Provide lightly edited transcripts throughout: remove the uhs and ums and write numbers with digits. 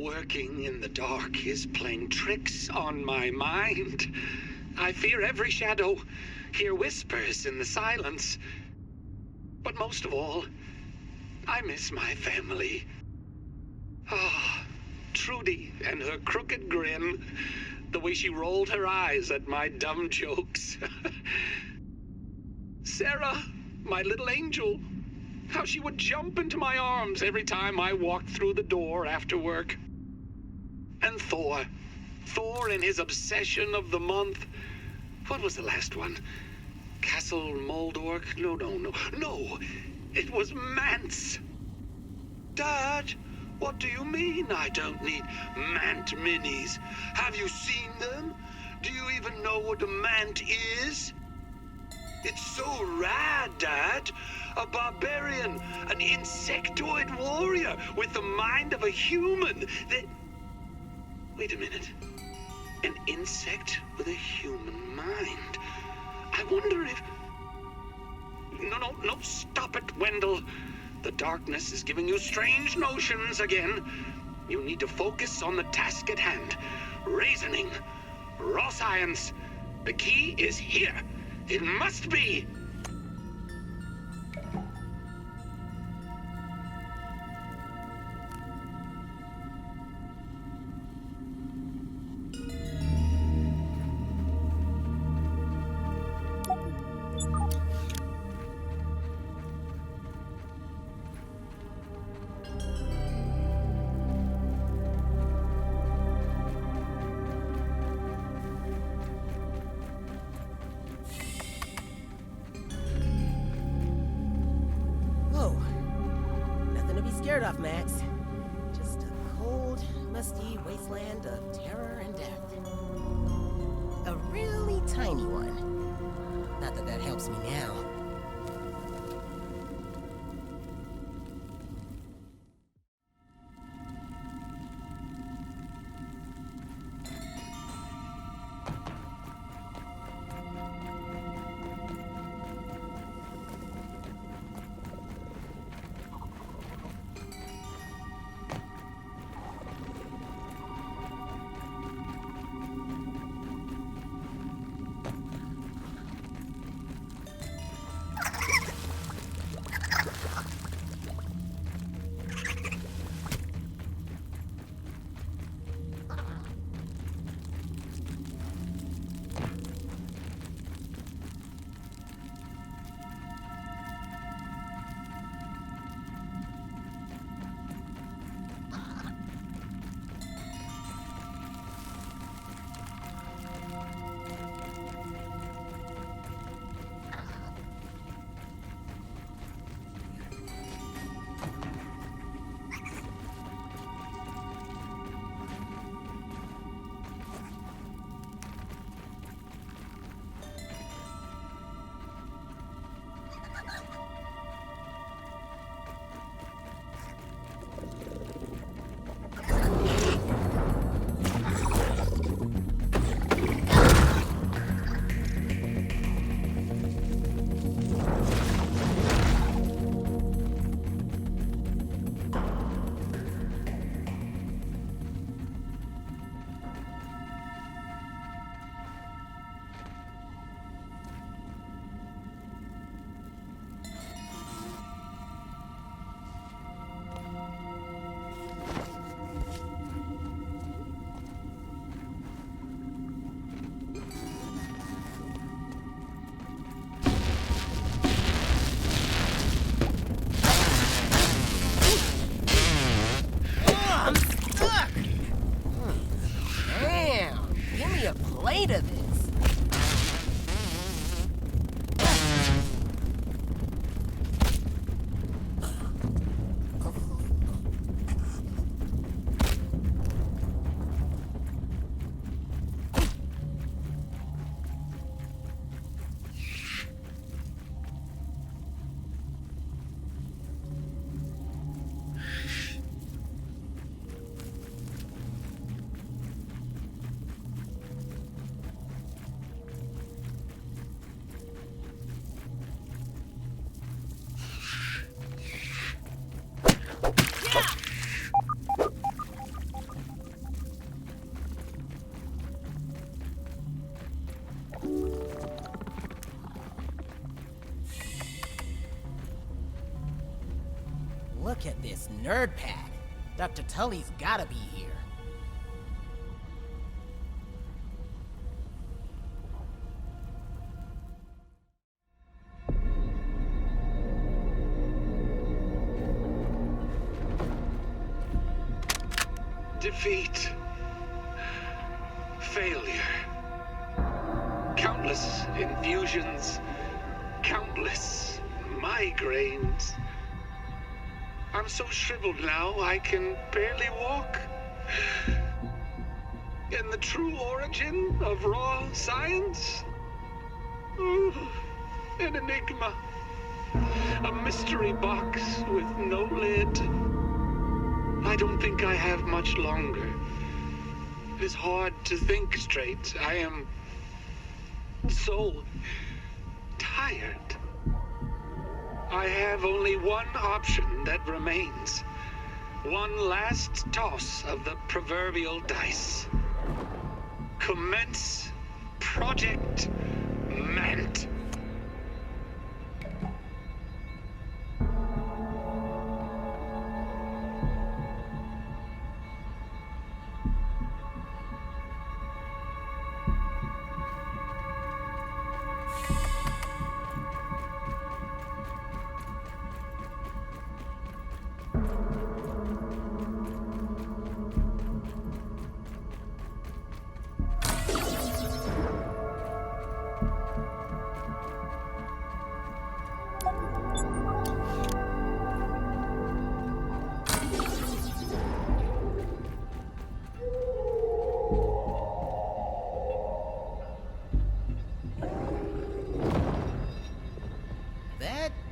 Working in the dark is playing tricks on my mind. I fear every shadow, hear whispers in the silence. But most of all, I miss my family. Ah, Trudy and her crooked grin, the way she rolled her eyes at my dumb jokes. Sarah, my little angel, how she would jump into my arms every time I walked through the door after work. And Thor and his obsession of the month. What was the last one? Castle Moldork? No, it was Mance. Dad, what do you mean I don't need Mant minis? Have you seen them? Do you even know what a Mant is? It's so rad, Dad. A barbarian, an insectoid warrior with the mind of a human. Wait a minute. An insect with a human mind. I wonder if... No, stop it, Wendell. The darkness is giving you strange notions again. You need to focus on the task at hand. Reasoning. Raw science. The key is here. It must be... Scared of, Max. Just a cold, musty wasteland of terror and death. A really tiny one. Not that that helps me now. look at this nerd pad. Dr. Tully's gotta be here. Defeat. Failure. Countless infusions. Countless migraines. I'm so shriveled now I can barely walk. And the true origin of raw science? An enigma. A mystery box with no lid. I don't think I have much longer. It is hard to think straight. I am so tired. I have only one option that remains. One last toss of the proverbial dice. Commence Project Mant.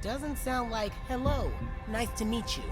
Doesn't sound like, hello, nice to meet you.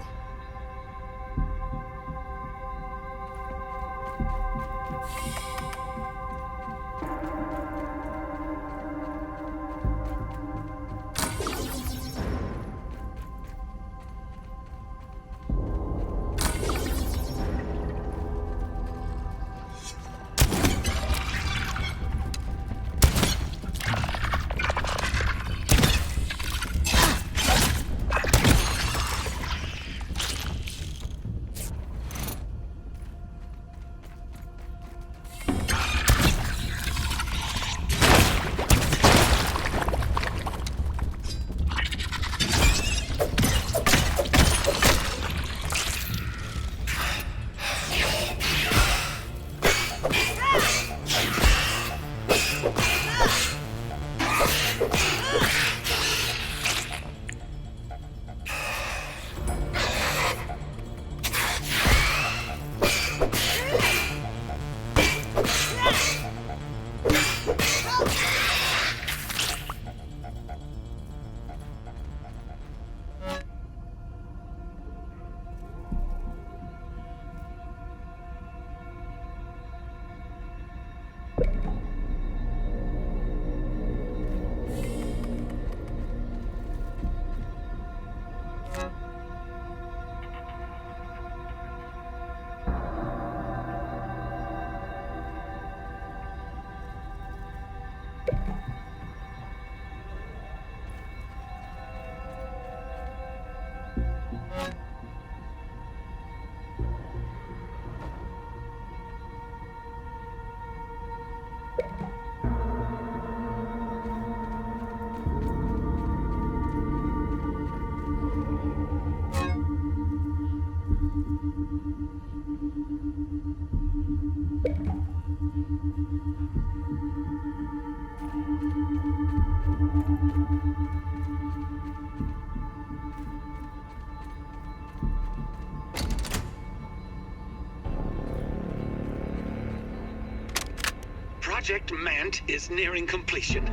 Project Mant is nearing completion.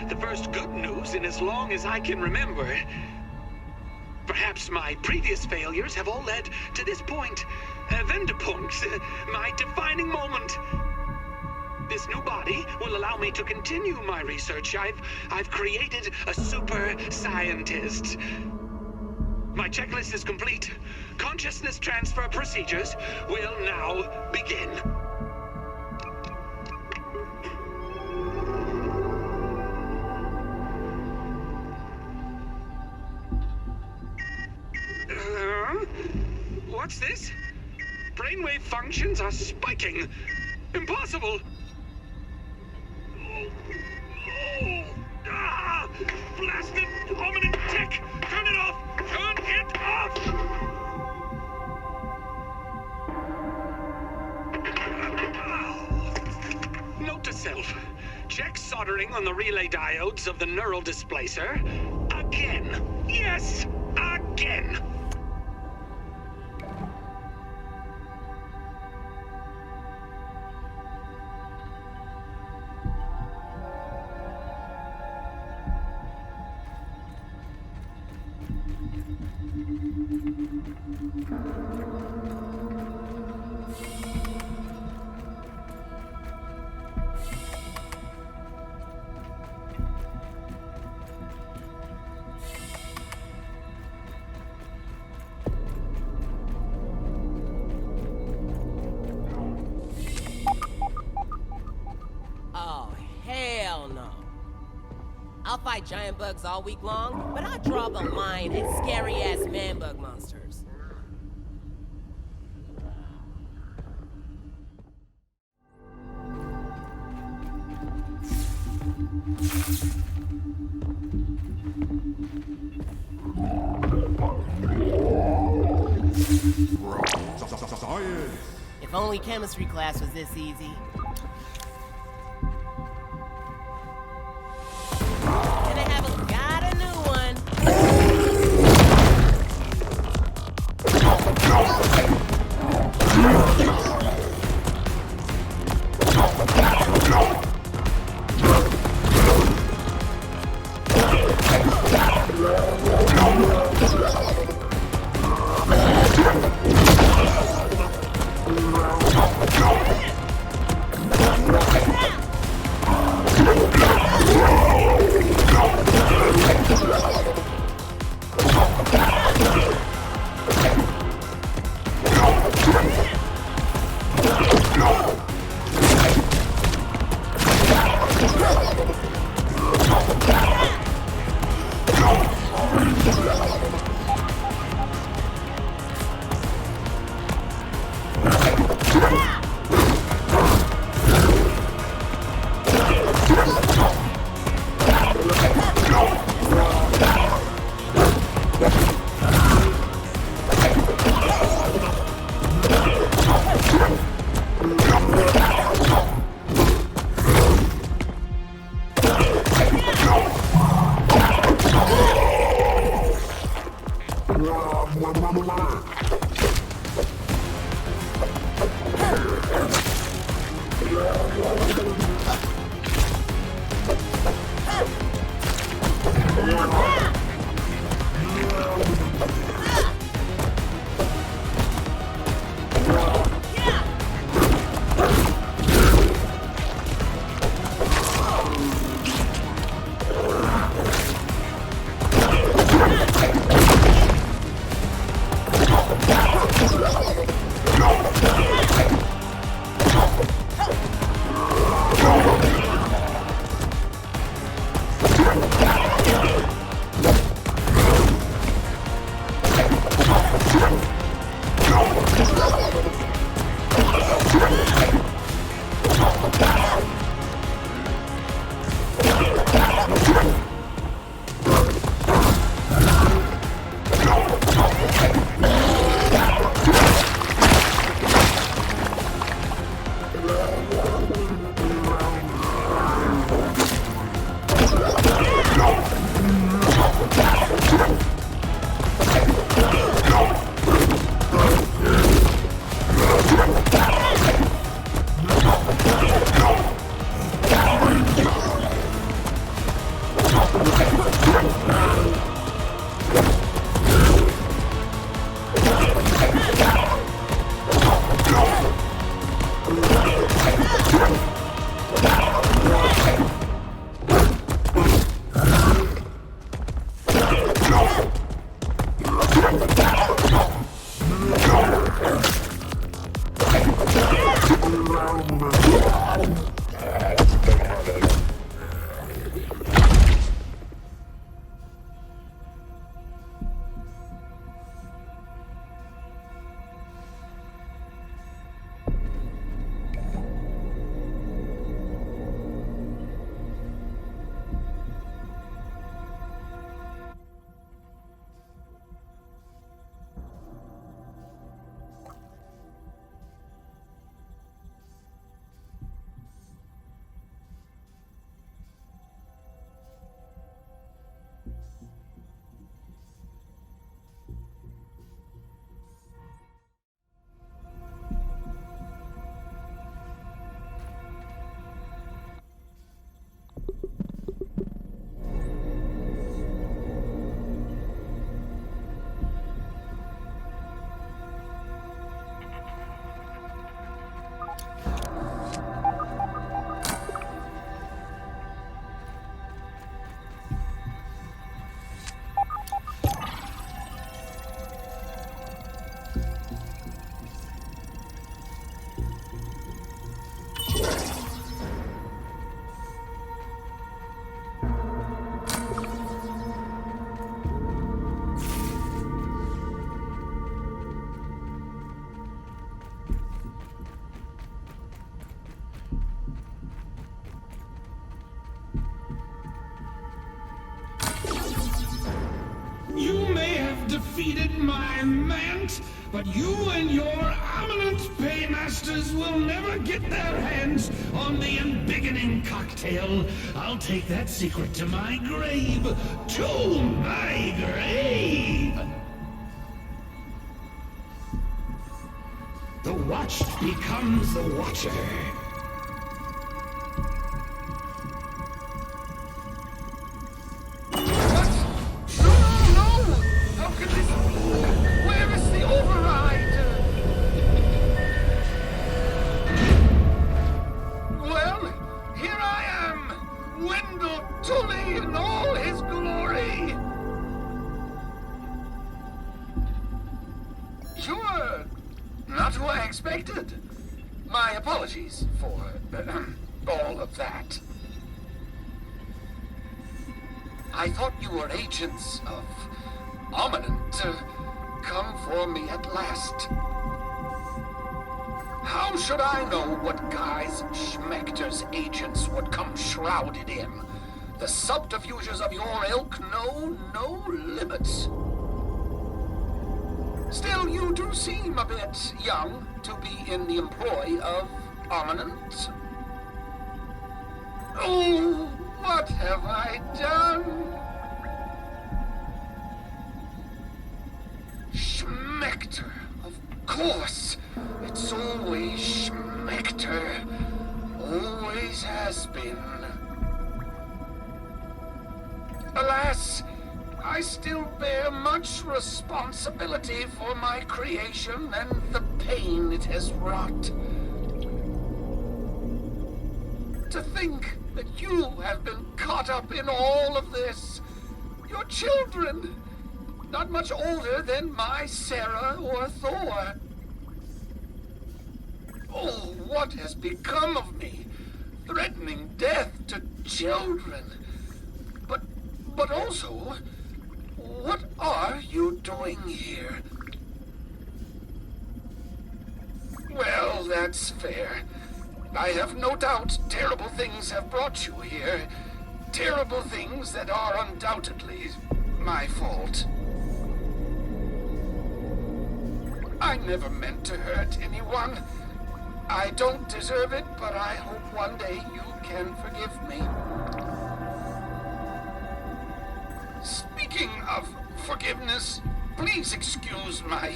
The first good news in as long as I can remember. Perhaps my previous failures have all led to this point. Vendepunkt, my defining moment. This new body will allow me to continue my research. I've created a super scientist. My checklist is complete. Consciousness transfer procedures will now begin. What's this? Brainwave functions are spiking. Impossible. Blasted hominid tech! Turn it off! Turn it off! Note to self. Check soldering on the relay diodes of the neural displacer. Again. Yes, again. I'll fight giant bugs all week long, but I draw the line at scary-ass man-bug monsters. If only chemistry class was this easy. can't, but you and your eminent paymasters will never get their hands on the embiggening cocktail. I'll take that secret to my grave. To my grave! The watched becomes the watcher. What? No! How could this be? Where is the override? Well, here I am! Wendell Tully in all his glory! You're not who I expected. My apologies for all of that. I thought you were agents of Ominent to come for me at last. How should I know what guise Schmechter's agents would come shrouded in? The subterfuges of your ilk know no limits. Still, you do seem a bit young to be in the employ of Ominent. Oh, what have I done? Schmechter, of course. It's always Schmechter. Always has been. Alas, I still bear much responsibility for my creation and the pain it has wrought. To think that you have been caught up in all of this. Your children, not much older than my Sarah or Thor. Oh, what has become of me? Threatening death to children. But also, what are you doing here? Well, that's fair. I have no doubt terrible things have brought you here. Terrible things that are undoubtedly my fault. I never meant to hurt anyone. I don't deserve it, but I hope one day you can forgive me. Speaking of forgiveness, please excuse my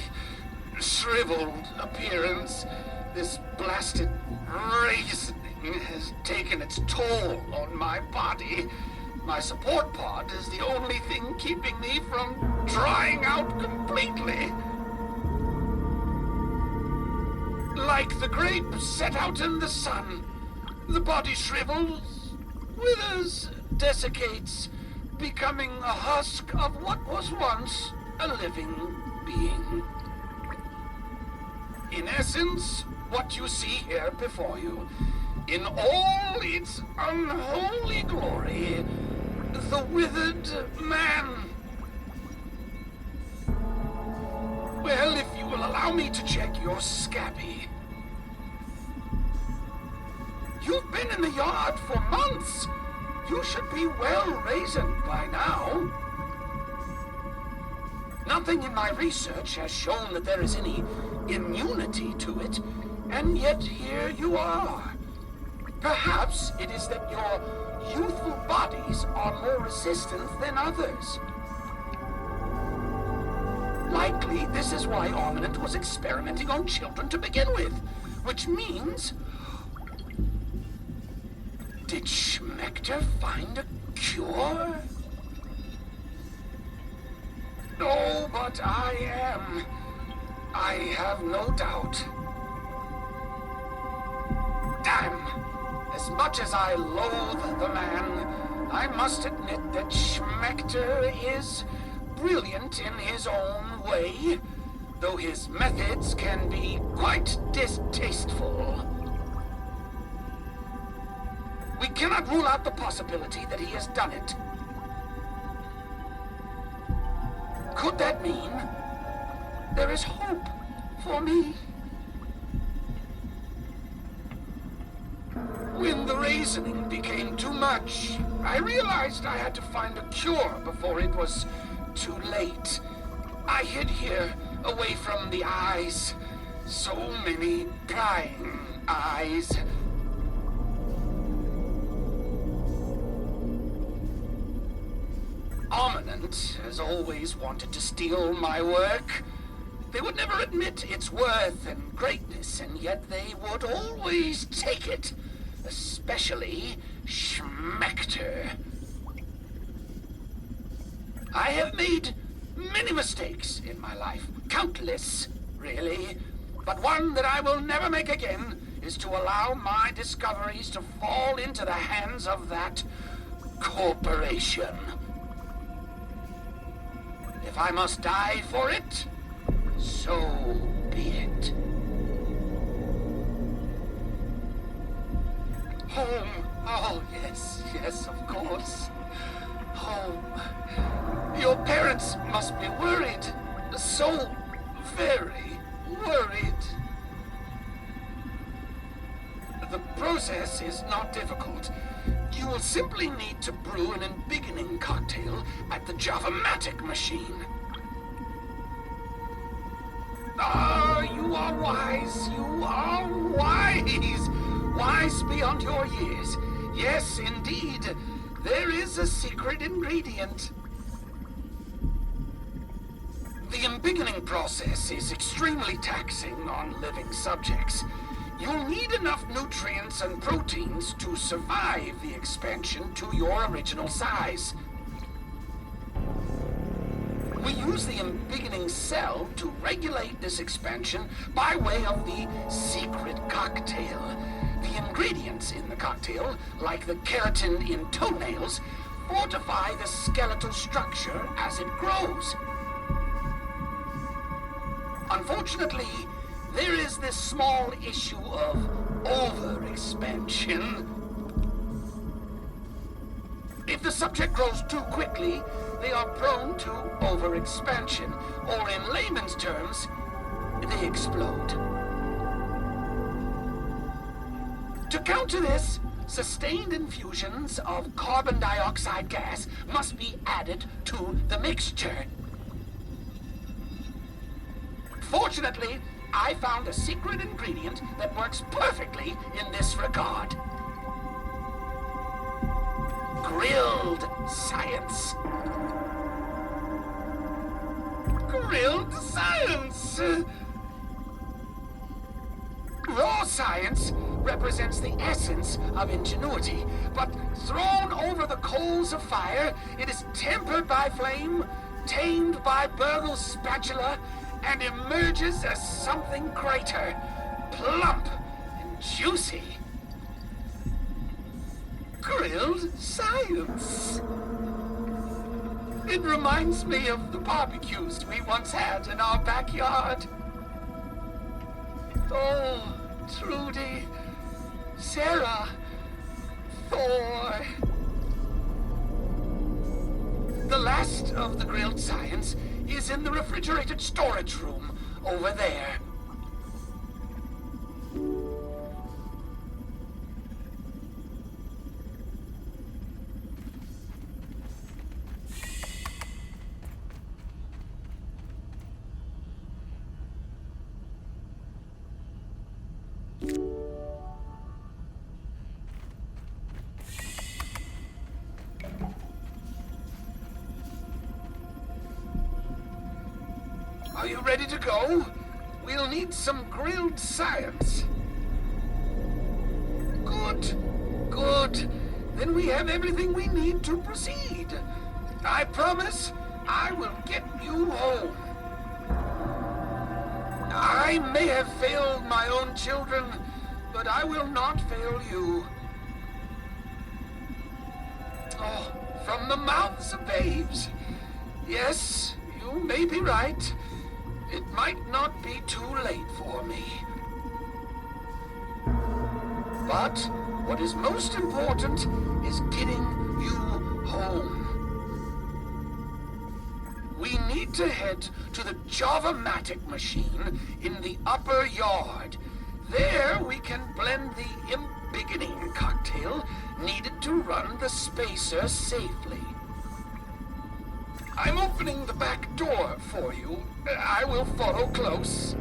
shriveled appearance. This blasted raisin has taken its toll on my body. My support pod is the only thing keeping me from drying out completely. Like the grape set out in the sun, the body shrivels, withers, desiccates, becoming a husk of what was once a living being. In essence, what you see here before you, in all its unholy glory, the withered man. Well, if you will allow me to check your scabby. You've been in the yard for months. You should be well raisined by now. Nothing in my research has shown that there is any immunity to it, and yet here you are. Perhaps it is that your youthful bodies are more resistant than others. Likely, this is why Ominent was experimenting on children to begin with, which means... Did Schmechter find a cure? No, but I am. I have no doubt. Damn! As much as I loathe the man, I must admit that Schmechter is brilliant in his own way, though his methods can be quite distasteful. We cannot rule out the possibility that he has done it. Could that mean there is hope for me? When the raisoning became too much, I realized I had to find a cure before it was too late. I hid here away from the eyes. So many prying eyes. Ominent has always wanted to steal my work. They would never admit its worth and greatness, and yet they would always take it. Especially Schmechter. I have made many mistakes in my life. Countless, really. But one that I will never make again is to allow my discoveries to fall into the hands of that corporation. If I must die for it, so be it. Home. Oh, yes, yes, of course. Home. Your parents must be worried. So very worried. The process is not difficult. You will simply need to brew an embiggening cocktail at the Java-matic machine. Ah, you are wise. You are wise. Wise beyond your years. Yes, indeed. There is a secret ingredient. The embiggening process is extremely taxing on living subjects. You'll need enough nutrients and proteins to survive the expansion to your original size. We use the embiggening cell to regulate this expansion by way of the secret cocktail. The ingredients in the cocktail, like the keratin in toenails, fortify the skeletal structure as it grows. Unfortunately, there is this small issue of overexpansion. If the subject grows too quickly, they are prone to overexpansion, or in layman's terms, they explode. To counter this, sustained infusions of carbon dioxide gas must be added to the mixture. Fortunately, I found a secret ingredient that works perfectly in this regard. Grilled science. Grilled science! Raw science represents the essence of ingenuity, but thrown over the coals of fire, it is tempered by flame, tamed by Burgle's spatula, and emerges as something greater, plump and juicy. Grilled science. It reminds me of the barbecues we once had in our backyard. Oh, Trudy, Sarah, Thor. The last of the grilled science is in the refrigerated storage room over there. Are you ready to go? We'll need some grilled science. Good. Good. Then we have everything we need to proceed. I promise I will get you home. I may have failed my own children, but I will not fail you. Oh, from the mouths of babes. Yes, you may be right. It might not be too late for me. But what is most important is getting you home. We need to head to the Java-matic machine in the upper yard. There we can blend the embiggening cocktail needed to run the spacer safely. I'm opening the back door for you. I will follow close.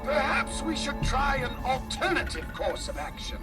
Perhaps we should try an alternative course of action.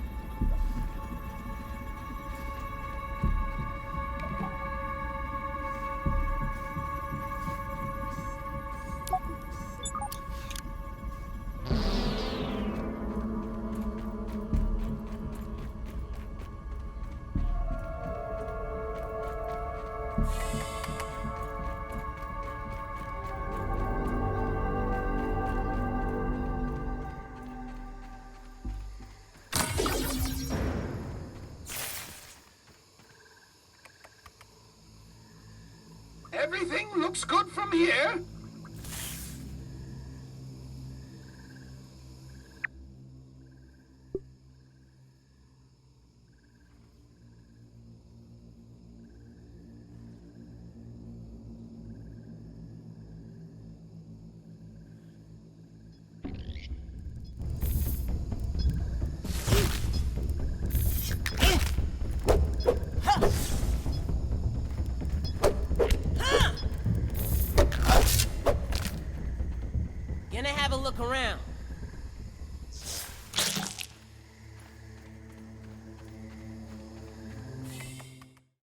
Everything looks good from here.